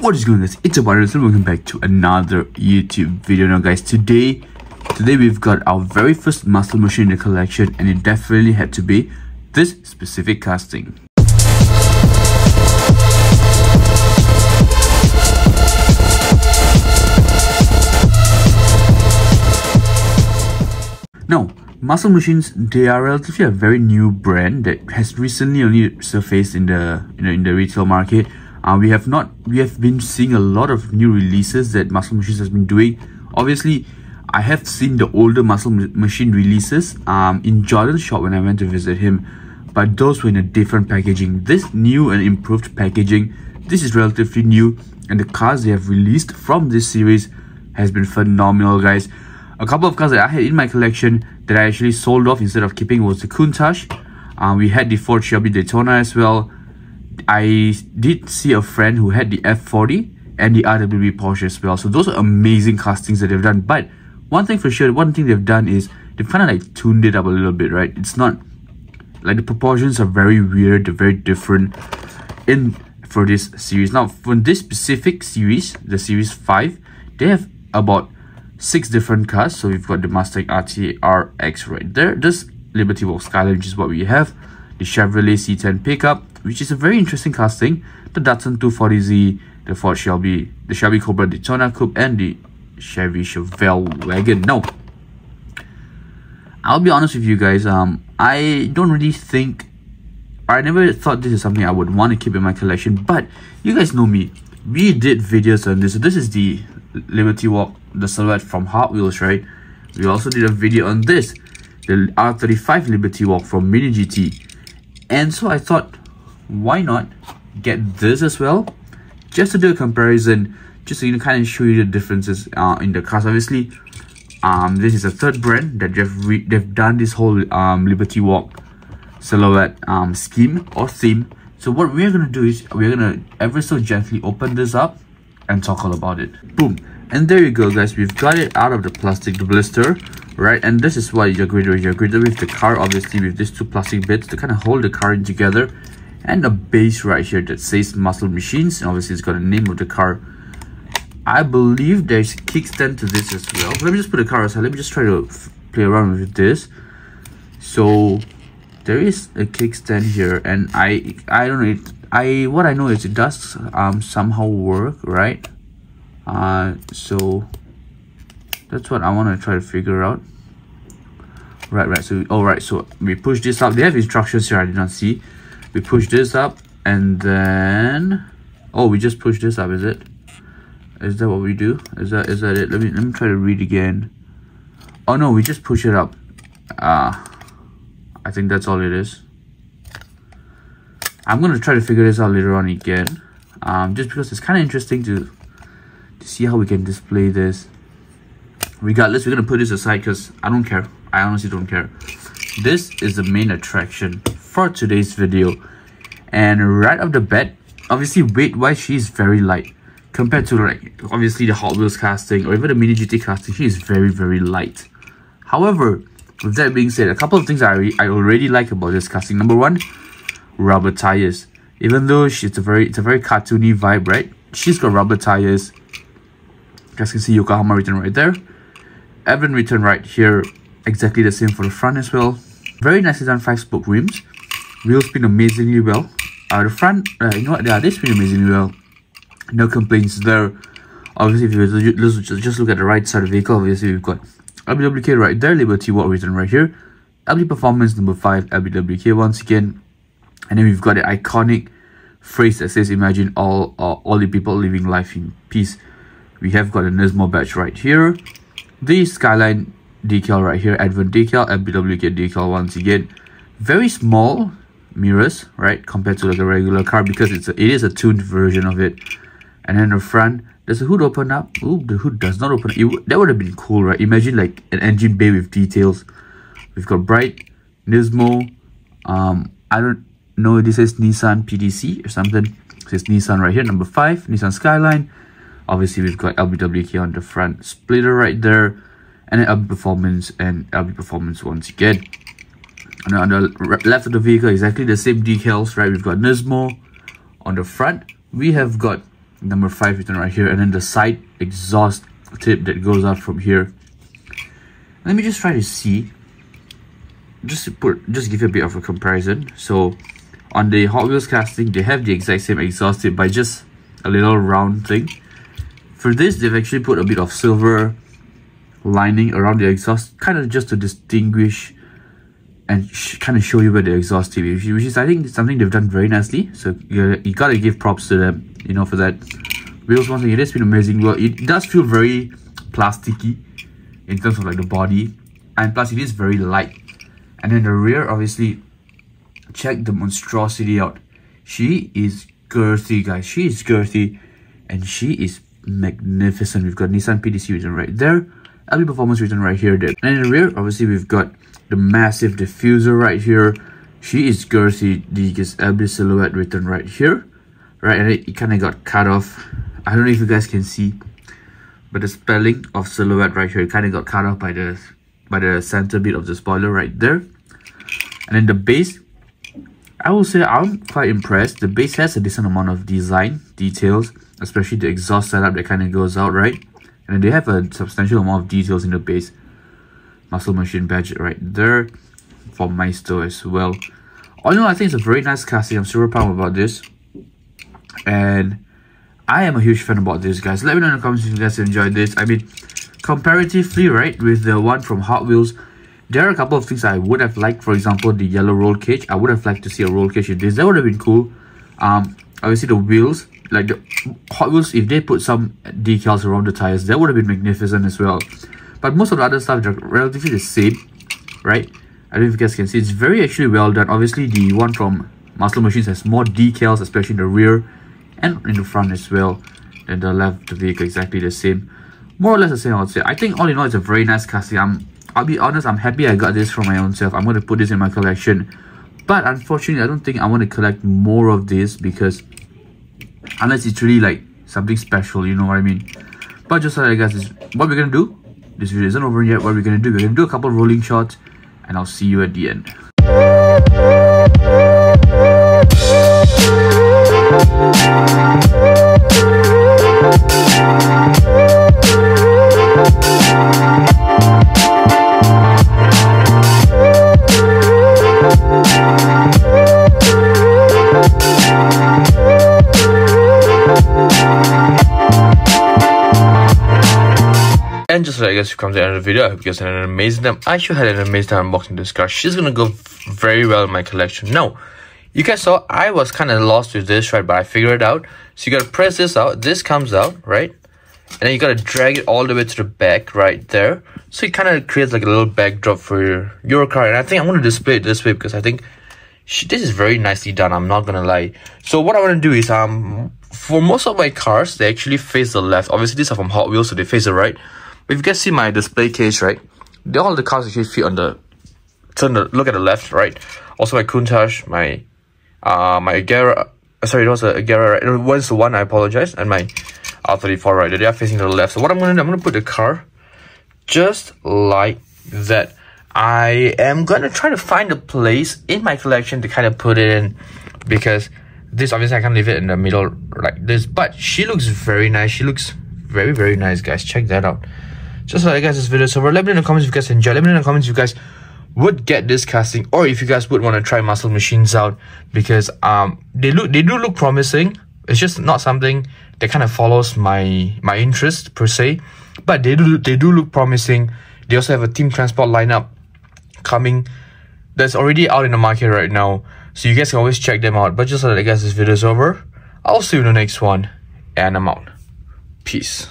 What is going on, guys? It's a and welcome back to another YouTube video. Now guys, today we've got our very first muscle machine in the collection, and it definitely had to be this specific casting. Now, muscle machines, they are relatively a very new brand that has recently only surfaced in the in the retail market. We have been seeing a lot of new releases that Muscle Machines has been doing. Obviously, I have seen the older Muscle Machine releases in Jordan's shop when I went to visit him, but those were in a different packaging. This new and improved packaging, this is relatively new, and the cars they have released from this series has been phenomenal, guys. A couple of cars that I had in my collection that I actually sold off instead of keeping was the Countach. We had the Ford Shelby Daytona as well. I did see a friend who had the F40 and the RWB Porsche as well. So those are amazing castings that they've done. But one thing for sure, one thing they've done is they've kind of like tuned it up a little bit, right? It's not like the proportions are very weird, they're very different for this series. Now for this specific series, the series 5, they have about 6 different cars. So we've got the Mustang RT-RX right there, this Liberty Walk Skyline, which is what we have, the Chevrolet C10 pickup, which is a very interesting casting, the Datsun 240Z, the Ford Shelby, the Shelby Cobra Daytona Coupe, and the Chevy Chevelle wagon. Now, I'll be honest with you guys, I don't really think, I never thought this is something I would want to keep in my collection, but you guys know me, we did videos on this. So this is the Liberty Walk, the silhouette from Hot Wheels, right? We also did a video on this, the R35 Liberty Walk from Mini GT. And so I thought, why not get this as well, just to do a comparison, just so you kind of show you the differences in the cars. Obviously, this is a third brand that they've done this whole Liberty Walk silhouette scheme or theme. So what we're gonna do is we're gonna ever so gently open this up and talk all about it. Boom, and there you go, guys. We've got it out of the plastic blister, right? And this is what you're greeted with the car, obviously, with these 2 plastic bits to kind of hold the car in together, and a base right here that says Muscle Machines, and obviously it's got a name of the car. I believe there's a kickstand to this as well. Let me just put the car aside. Let me just try to play around with this. So there is a kickstand here, and I don't know, what I know is it does somehow work, right? So that's what I want to try to figure out. Right, so we push this up. They have instructions here I did not see. We push this up, and then we just push this up. Is it? Is that what we do? Is that it? Let me try to read again. Oh no, we just push it up. I think that's all it is. I'm gonna try to figure this out later on again, just because it's kind of interesting to see how we can display this. Regardless, we're gonna put this aside because I don't care. I honestly don't care. This is the main attraction for today's video, and right off the bat, obviously weight wise, she's very light compared to like obviously the Hot Wheels casting or even the Mini GT casting. She is very light. However, with that being said, a couple of things I already like about this casting. Number one, rubber tires. Even though it's a very cartoony vibe, right? She's got rubber tires. You guys can see Yokohama written right there, Evan written right here, exactly the same for the front as well. Very nicely done 5-spoke rims. Wheels spin amazingly well. The front, you know what, they spin amazingly well. No complaints there. Obviously, if you just look at the right side of the vehicle, obviously we've got LBWK right there, Liberty Walk written right here, LB Performance number 5, LBWK once again, and then we've got the iconic phrase that says, "Imagine all the people living life in peace." We have got a Nismo badge right here, the Skyline decal right here, Advent decal, LBWK decal once again. Very small mirrors, right, compared to like a regular car, because it is a tuned version of it. And then the front, does the hood open up? Oh, the hood does not open up. That would have been cool, right? Imagine like an engine bay with details. We've got bright Nismo. I don't know if this is Nissan PDC or something. It says Nissan right here, number 5, Nissan Skyline. Obviously, we've got LBWK on the front splitter right there, and then LB Performance and LB Performance once again. And on the left of the vehicle, exactly the same decals, right? We've got Nismo on the front. We have got number 5 written right here, and then the side exhaust tip that goes out from here. Let me just try to see, just give you a bit of a comparison. So on the Hot Wheels casting, they have the exact same exhaust tip by just a little round thing. For this, they've actually put a bit of silver lining around the exhaust, kind of just to distinguish and kind of show you where the exhaust tip is, which is, I think, something they've done very nicely. So you gotta give props to them, you know, for that. Wheels, one thing, it has been amazing. Well, it does feel very plasticky in terms of like the body, and plus it is very light. And then the rear, obviously, check the monstrosity out. She is girthy, guys. She is girthy, and she is magnificent. We've got Nissan PDC written right there, LB Performance written right here. And in the rear, obviously, we've got the massive diffuser right here. She is girthy. The LB silhouette written right here, right, and it kind of got cut off. I don't know if you guys can see, but the spelling of silhouette right here kind of got cut off by the center bit of the spoiler right there. And then the base, I will say I'm quite impressed. The base has a decent amount of design details, especially the exhaust setup that kind of goes out, right? And then they have a substantial amount of details in the base. Muscle Machine badge right there for Maisto as well. All in all, I think it's a very nice casting. I'm super proud about this, and I am a huge fan about this, guys. Let me know in the comments if you guys enjoyed this. I mean, comparatively, right, with the one from Hot Wheels, there are a couple of things I would have liked. For example, the yellow roll cage. I would have liked to see a roll cage in this. That would have been cool. Obviously the wheels, like the Hot Wheels, if they put some decals around the tires, that would have been magnificent as well. But most of the other stuff are relatively the same, right? I don't know if you guys can see. It's very actually well done. Obviously, the one from Muscle Machines has more decals, especially in the rear and in the front as well. And the left, the vehicle exactly the same. More or less the same, I would say. I think all in all, it's a very nice casting. I'll be honest, I'm happy I got this for my own self. I'm going to put this in my collection. But unfortunately, I don't think I want to collect more of this, because unless it's really like something special, you know what I mean? But just so you guys, what we're going to do, this video isn't over yet. What we're going to do, we're going to do a couple of rolling shots, and I'll see you at the end. And just like I guess you come to the end of the video, I hope you guys had an amazing time. I sure had an amazing time unboxing this car. She's gonna go very well in my collection. Now, you guys saw I was kind of lost with this, right? But I figured it out. So you gotta press this out. This comes out, right? And then you gotta drag it all the way to the back right there. So it kind of creates like a little backdrop for your car. And I think I'm gonna display it this way because I think this is very nicely done. I'm not gonna lie. So what I want to do is for most of my cars, they actually face the left. Obviously, these are from Hot Wheels, so they face the right. But if you guys see my display case, right, all the cars actually fit on the, look at the left, right. Also my Countach, my Agera, sorry, it was a Agera, right? It was the one, I apologize, and my R34, right, they are facing to the left. So what I'm gonna do, I'm gonna put the car just like that. I am gonna try to find a place in my collection to kind of put it in, because this, obviously I can't leave it in the middle like this, but she looks very nice. She looks very, very nice, guys. Check that out. Just like guys, this video is over. Let me know in the comments if you guys enjoyed. Let me know in the comments if you guys would get this casting, or if you guys would want to try Muscle Machines out, because they do look promising. It's just not something that kind of follows my interest per se, but they do look promising. They also have a Team Transport lineup coming that's already out in the market right now, so you guys can always check them out. But just like guys, this video is over. I'll see you in the next one, and I'm out. Peace.